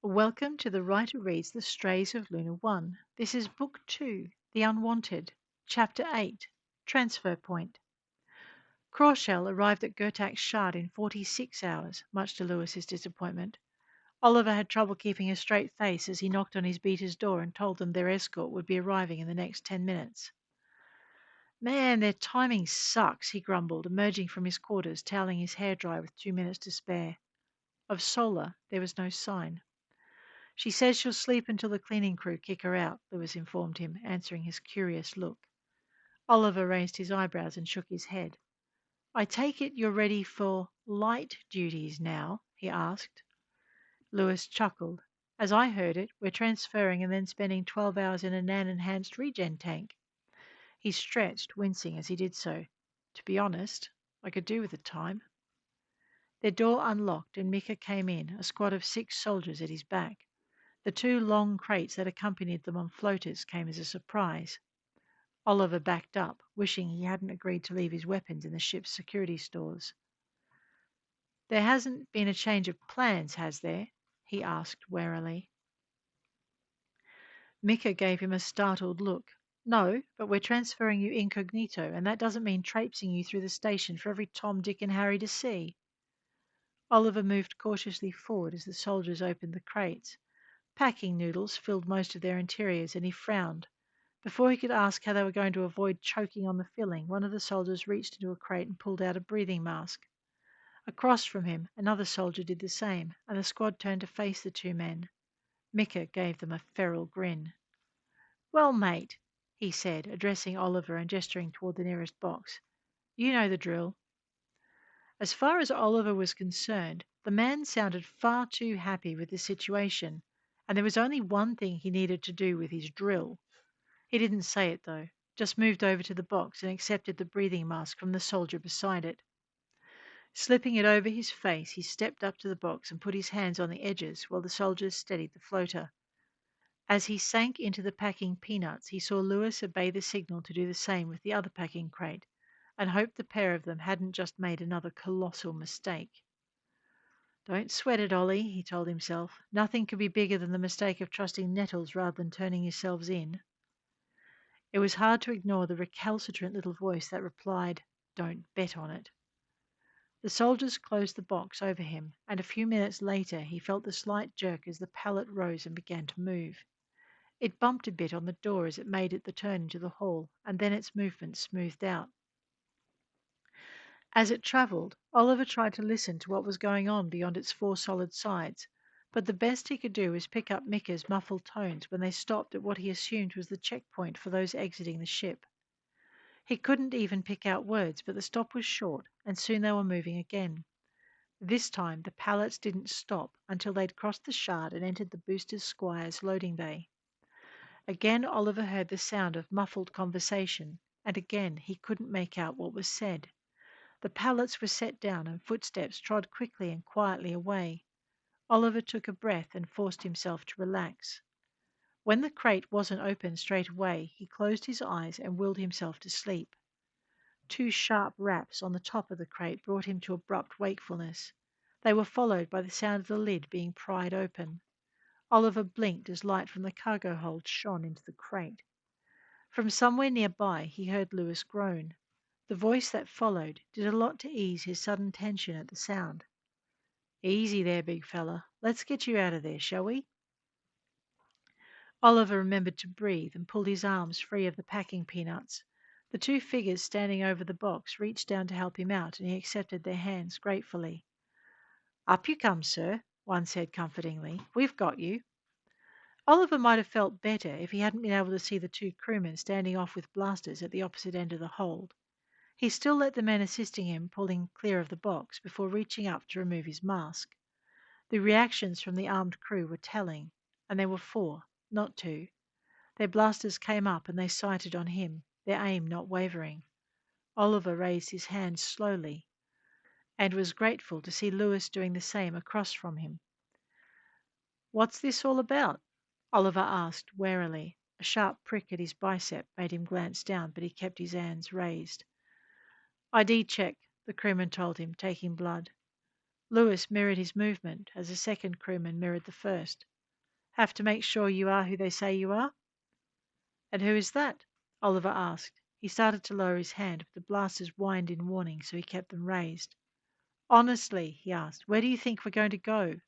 Welcome to the Writer Reads the Strays of Lunar One. This is Book 2, The Unwanted, Chapter 8, Transfer Point. Crawshell arrived at Gertak's Shard in 46 hours, much to Lewis's disappointment. Oliver had trouble keeping a straight face as he knocked on his beater's door and told them their escort would be arriving in the next 10 minutes. Man, their timing sucks, he grumbled, emerging from his quarters, toweling his hair dry with 2 minutes to spare. Of Sola, there was no sign. She says she'll sleep until the cleaning crew kick her out, Lewis informed him, answering his curious look. Oliver raised his eyebrows and shook his head. I take it you're ready for light duties now? He asked. Lewis chuckled. As I heard it, we're transferring and then spending 12 hours in a nan-enhanced regen tank. He stretched, wincing as he did so. To be honest, I could do with the time. Their door unlocked and Mika came in, a squad of 6 soldiers at his back. The 2 long crates that accompanied them on floaters came as a surprise. Oliver backed up, wishing he hadn't agreed to leave his weapons in the ship's security stores. There hasn't been a change of plans, has there? He asked warily. Mika gave him a startled look. No, but we're transferring you incognito, and that doesn't mean traipsing you through the station for every Tom, Dick, and Harry to see. Oliver moved cautiously forward as the soldiers opened the crates. Packing noodles filled most of their interiors, and he frowned. Before he could ask how they were going to avoid choking on the filling, one of the soldiers reached into a crate and pulled out a breathing mask. Across from him, another soldier did the same, and the squad turned to face the 2 men. Mika gave them a feral grin. Well, mate, he said, addressing Oliver and gesturing toward the nearest box. You know the drill. As far as Oliver was concerned, the man sounded far too happy with the situation, and there was only one thing he needed to do with his drill. He didn't say it, though, just moved over to the box and accepted the breathing mask from the soldier beside it. Slipping it over his face, he stepped up to the box and put his hands on the edges while the soldiers steadied the floater. As he sank into the packing peanuts, he saw Lewis obey the signal to do the same with the other packing crate, and hoped the pair of them hadn't just made another colossal mistake. Don't sweat it, Ollie, he told himself. Nothing could be bigger than the mistake of trusting nettles rather than turning yourselves in. It was hard to ignore the recalcitrant little voice that replied, Don't bet on it. The soldiers closed the box over him, and a few minutes later he felt the slight jerk as the pallet rose and began to move. It bumped a bit on the door as it made it the turn into the hall, and then its movement smoothed out. As it travelled, Oliver tried to listen to what was going on beyond its 4 solid sides, but the best he could do was pick up Mika's muffled tones when they stopped at what he assumed was the checkpoint for those exiting the ship. He couldn't even pick out words, but the stop was short, and soon they were moving again. This time the pallets didn't stop until they'd crossed the shard and entered the booster's squire's loading bay. Again Oliver heard the sound of muffled conversation, and again he couldn't make out what was said. The pallets were set down and footsteps trod quickly and quietly away. Oliver took a breath and forced himself to relax. When the crate wasn't open straight away, he closed his eyes and willed himself to sleep. 2 sharp raps on the top of the crate brought him to abrupt wakefulness. They were followed by the sound of the lid being pried open. Oliver blinked as light from the cargo hold shone into the crate. From somewhere nearby he heard Lewis groan. The voice that followed did a lot to ease his sudden tension at the sound. Easy there, big fella. Let's get you out of there, shall we? Oliver remembered to breathe and pulled his arms free of the packing peanuts. The 2 figures standing over the box reached down to help him out, and he accepted their hands gratefully. Up you come, sir, one said comfortingly. We've got you. Oliver might have felt better if he hadn't been able to see the 2 crewmen standing off with blasters at the opposite end of the hold. He still let the men assisting him pulling clear of the box before reaching up to remove his mask. The reactions from the armed crew were telling, and there were 4, not 2. Their blasters came up and they sighted on him, their aim not wavering. Oliver raised his hands slowly and was grateful to see Lewis doing the same across from him. What's this all about? Oliver asked warily. A sharp prick at his bicep made him glance down, but he kept his hands raised. ID check, the crewman told him, taking blood. Lewis mirrored his movement as the second crewman mirrored the first. Have to make sure you are who they say you are? And who is that? Oliver asked. He started to lower his hand, but the blasters whined in warning, so he kept them raised. Honestly, he asked, where do you think we're going to go?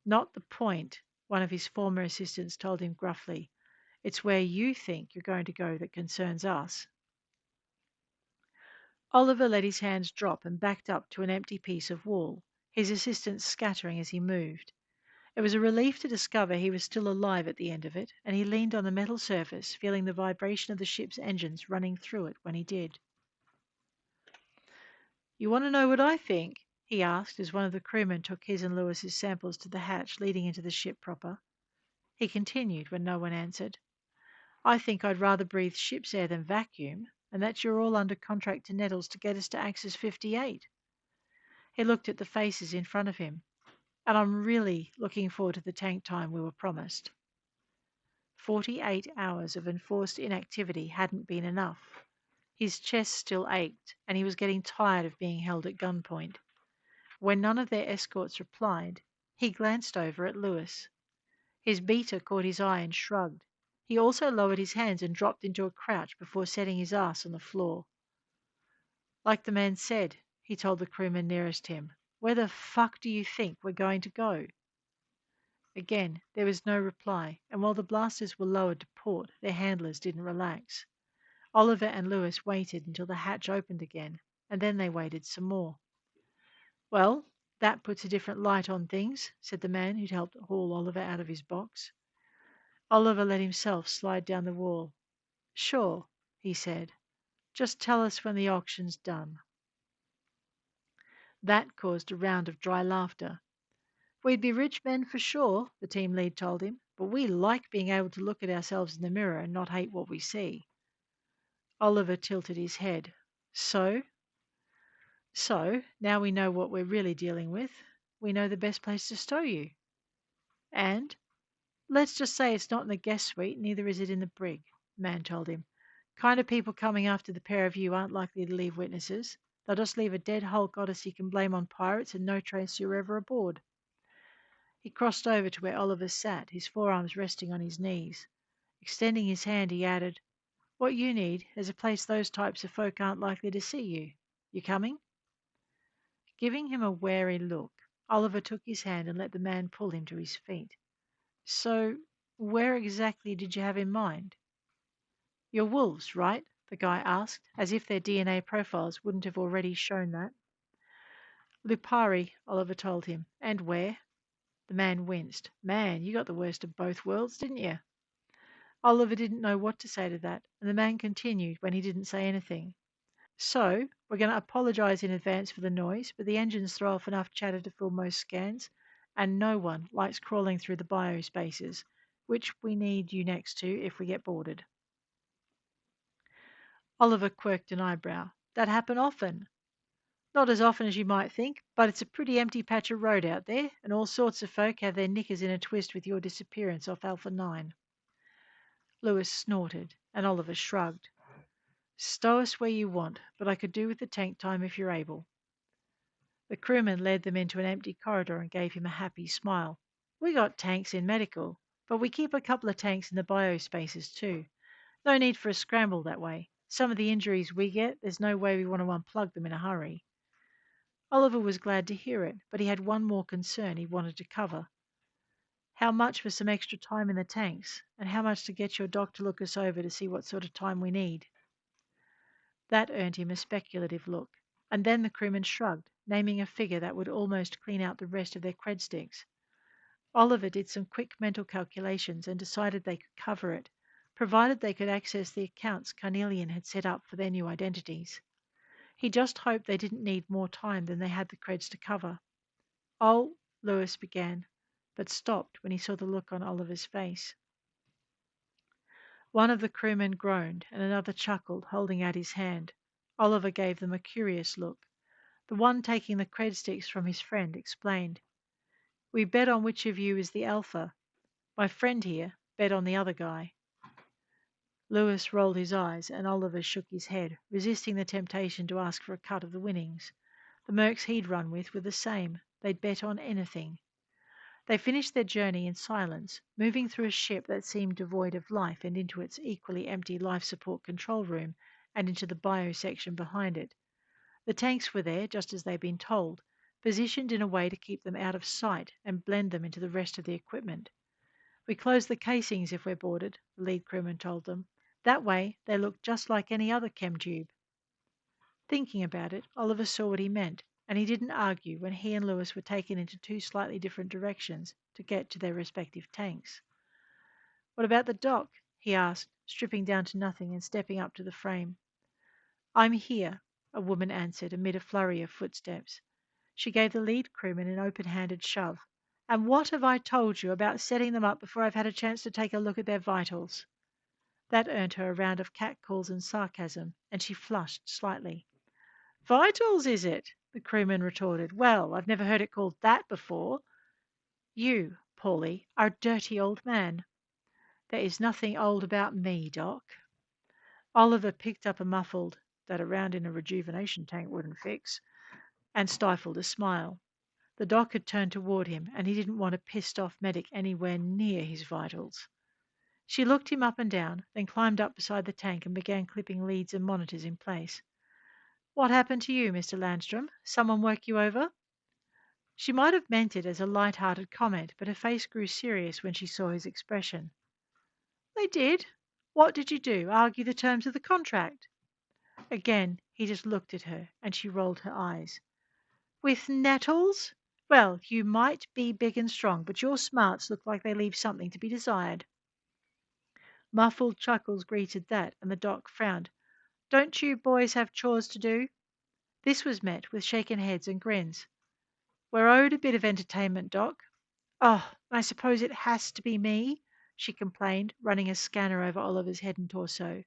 Not the point, one of his former assistants told him gruffly. It's where you think you're going to go that concerns us. Oliver let his hands drop and backed up to an empty piece of wall, his assistants scattering as he moved. It was a relief to discover he was still alive at the end of it, and he leaned on the metal surface, feeling the vibration of the ship's engines running through it when he did. You want to know what I think? He asked as one of the crewmen took his and Lewis's samples to the hatch leading into the ship proper. He continued when no one answered. I think I'd rather breathe ship's air than vacuum, and that you're all under contract to Nettles to get us to Axis 58. He looked at the faces in front of him. And I'm really looking forward to the tank time we were promised. 48 hours of enforced inactivity hadn't been enough. His chest still ached, and he was getting tired of being held at gunpoint. When none of their escorts replied, he glanced over at Lewis. His beater caught his eye and shrugged. He also lowered his hands and dropped into a crouch before setting his ass on the floor. Like the man said, he told the crewman nearest him, where the fuck do you think we're going to go? Again, there was no reply, and while the blasters were lowered to port, their handlers didn't relax. Oliver and Lewis waited until the hatch opened again, and then they waited some more. Well, that puts a different light on things, said the man who'd helped haul Oliver out of his box. Oliver let himself slide down the wall. Sure, he said. Just tell us when the auction's done. That caused a round of dry laughter. We'd be rich men for sure, the team lead told him, but we like being able to look at ourselves in the mirror and not hate what we see. Oliver tilted his head. So, now we know what we're really dealing with. We know the best place to stow you. And let's just say it's not in the guest suite, neither is it in the brig, the man told him. Kind of people coming after the pair of you aren't likely to leave witnesses. They'll just leave a dead Hulk goddess you can blame on pirates and no trace you were ever aboard. He crossed over to where Oliver sat, his forearms resting on his knees. Extending his hand, he added, What you need is a place those types of folk aren't likely to see you. You coming? Giving him a wary look, Oliver took his hand and let the man pull him to his feet. So, where exactly did you have in mind? You're wolves, right? The guy asked, as if their DNA profiles wouldn't have already shown that. Lupari, Oliver told him. And where? The man winced. Man, you got the worst of both worlds, didn't you? Oliver didn't know what to say to that, and the man continued when he didn't say anything. So, we're going to apologize in advance for the noise, but the engines throw off enough chatter to fill most scans, and no one likes crawling through the biospaces, which we need you next to if we get boarded. Oliver quirked an eyebrow. That happen often. Not as often as you might think, but it's a pretty empty patch of road out there, and all sorts of folk have their knickers in a twist with your disappearance off Alpha 9. Lewis snorted, and Oliver shrugged. Stow us where you want, but I could do with the tank time if you're able. The crewman led them into an empty corridor and gave him a happy smile. We got tanks in medical, but we keep a couple of tanks in the biospaces too. No need for a scramble that way. Some of the injuries we get, there's no way we want to unplug them in a hurry. Oliver was glad to hear it, but he had one more concern he wanted to cover. How much for some extra time in the tanks, and how much to get your doc to look us over to see what sort of time we need? That earned him a speculative look, and then the crewman shrugged, naming a figure that would almost clean out the rest of their cred sticks. Oliver did some quick mental calculations and decided they could cover it, provided they could access the accounts Carnelian had set up for their new identities. He just hoped they didn't need more time than they had the creds to cover. Oh, Lewis began, but stopped when he saw the look on Oliver's face. One of the crewmen groaned and another chuckled, holding out his hand. Oliver gave them a curious look. The one taking the cred sticks from his friend explained, We bet on which of you is the alpha. My friend here bet on the other guy. Lewis rolled his eyes and Oliver shook his head, resisting the temptation to ask for a cut of the winnings. The mercs he'd run with were the same. They'd bet on anything. They finished their journey in silence, moving through a ship that seemed devoid of life and into its equally empty life support control room and into the bio section behind it. The tanks were there, just as they'd been told, positioned in a way to keep them out of sight and blend them into the rest of the equipment. We close the casings if we're boarded, the lead crewman told them. That way, they look just like any other chem tube. Thinking about it, Oliver saw what he meant, and he didn't argue when he and Lewis were taken into two slightly different directions to get to their respective tanks. What about the dock? He asked, stripping down to nothing and stepping up to the frame. I'm here, a woman answered amid a flurry of footsteps. She gave the lead crewman an open-handed shove. And what have I told you about setting them up before I've had a chance to take a look at their vitals? That earned her a round of catcalls and sarcasm, and she flushed slightly. Vitals, is it? The crewman retorted. Well, I've never heard it called that before. You, Paulie, are a dirty old man. There is nothing old about me, Doc. Oliver picked up a muffled, that around in a rejuvenation tank wouldn't fix, and stifled a smile. The doc had turned toward him, and he didn't want a pissed off medic anywhere near his vitals. She looked him up and down, then climbed up beside the tank and began clipping leads and monitors in place. What happened to you, Mr. Landstrom? Someone work you over? She might have meant it as a light-hearted comment, but her face grew serious when she saw his expression. They did. What did you do? Argue the terms of the contract? Again, he just looked at her, and she rolled her eyes. With nettles? Well, you might be big and strong, but your smarts look like they leave something to be desired. Muffled chuckles greeted that, and the doc frowned. Don't you boys have chores to do? This was met with shaken heads and grins. We're owed a bit of entertainment, Doc. Oh, I suppose it has to be me, she complained, running a scanner over Oliver's head and torso.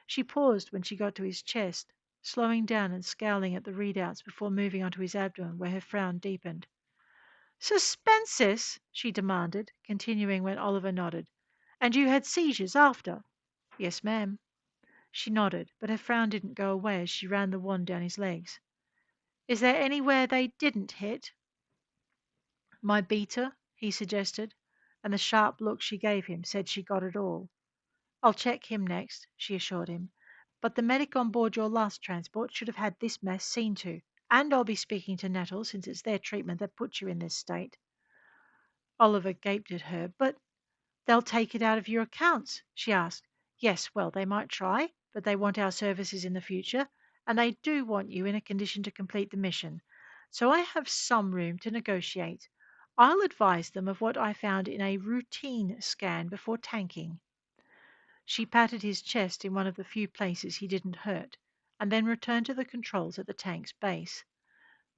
She paused when she got to his chest, slowing down and scowling at the readouts before moving onto his abdomen where her frown deepened. Suspensis? She demanded, continuing when Oliver nodded. And you had seizures after? Yes, ma'am. She nodded, but her frown didn't go away as she ran the wand down his legs. Is there anywhere they didn't hit? My beater, he suggested, and the sharp look she gave him said she got it all. I'll check him next, she assured him. But the medic on board your last transport should have had this mess seen to. And I'll be speaking to Nettles since it's their treatment that put you in this state. Oliver gaped at her. But they'll take it out of your accounts, she asked. Yes, well, they might try, but they want our services in the future, and they do want you in a condition to complete the mission. So I have some room to negotiate. I'll advise them of what I found in a routine scan before tanking. She patted his chest in one of the few places he didn't hurt, and then returned to the controls at the tank's base.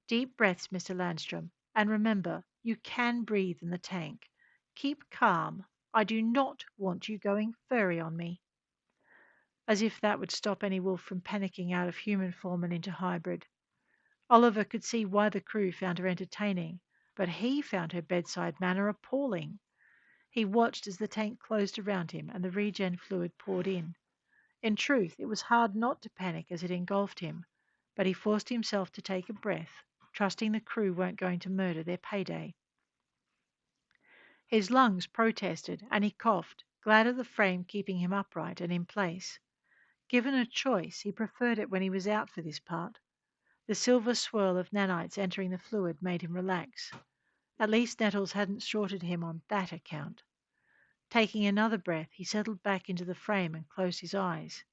Deep breaths, Mr. Landstrom, and remember, you can breathe in the tank. Keep calm. I do not want you going furry on me. As if that would stop any wolf from panicking out of human form and into hybrid. Oliver could see why the crew found her entertaining, but he found her bedside manner appalling. He watched as the tank closed around him and the regen fluid poured in. In truth, it was hard not to panic as it engulfed him, but he forced himself to take a breath, trusting the crew weren't going to murder their payday. His lungs protested, and he coughed, glad of the frame keeping him upright and in place. Given a choice, he preferred it when he was out for this part. The silver swirl of nanites entering the fluid made him relax. At least Nettles hadn't shorted him on that account. Taking another breath, he settled back into the frame and closed his eyes.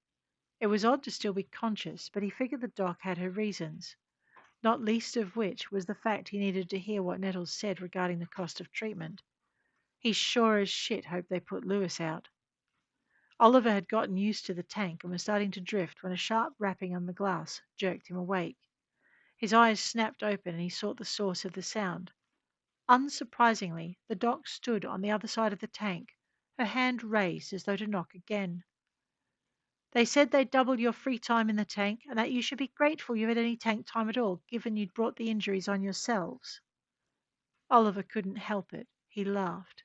It was odd to still be conscious, but he figured the doc had her reasons, not least of which was the fact he needed to hear what Nettles said regarding the cost of treatment. He sure as shit hoped they put Lewis out. Oliver had gotten used to the tank and was starting to drift when a sharp rapping on the glass jerked him awake. His eyes snapped open and he sought the source of the sound. Unsurprisingly, the doc stood on the other side of the tank, her hand raised as though to knock again. They said they'd double your free time in the tank and that you should be grateful you had any tank time at all, given you'd brought the injuries on yourselves. Oliver couldn't help it. He laughed.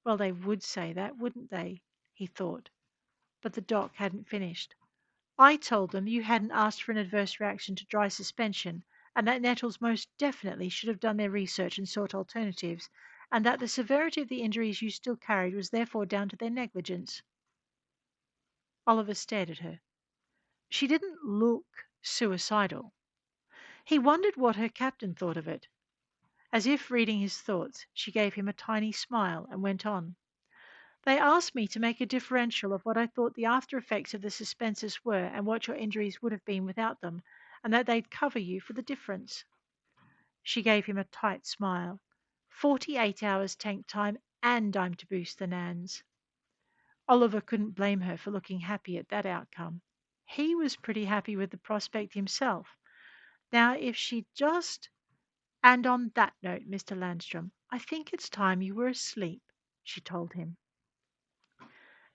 Well, they would say that, wouldn't they? He thought. But the doc hadn't finished. I told them you hadn't asked for an adverse reaction to dry suspension and that Nettles most definitely should have done their research and sought alternatives, and that the severity of the injuries you still carried was therefore down to their negligence. Oliver stared at her. She didn't look suicidal. He wondered what her captain thought of it. As if reading his thoughts, she gave him a tiny smile and went on. They asked me to make a differential of what I thought the after effects of the suspensors were and what your injuries would have been without them, and that they'd cover you for the difference. She gave him a tight smile. 48 hours tank time, and I'm to boost the Nans. Oliver couldn't blame her for looking happy at that outcome. He was pretty happy with the prospect himself. Now, if she just. And on that note, Mr. Landstrom, I think it's time you were asleep, she told him.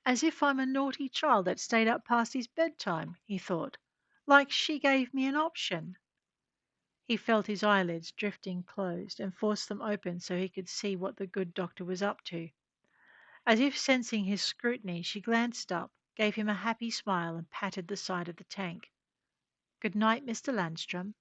As if I'm a naughty child that stayed up past his bedtime, he thought. Like she gave me an option. He felt his eyelids drifting closed and forced them open so he could see what the good doctor was up to. As if sensing his scrutiny, she glanced up, gave him a happy smile, and patted the side of the tank. Good night, Mr. Landstrom.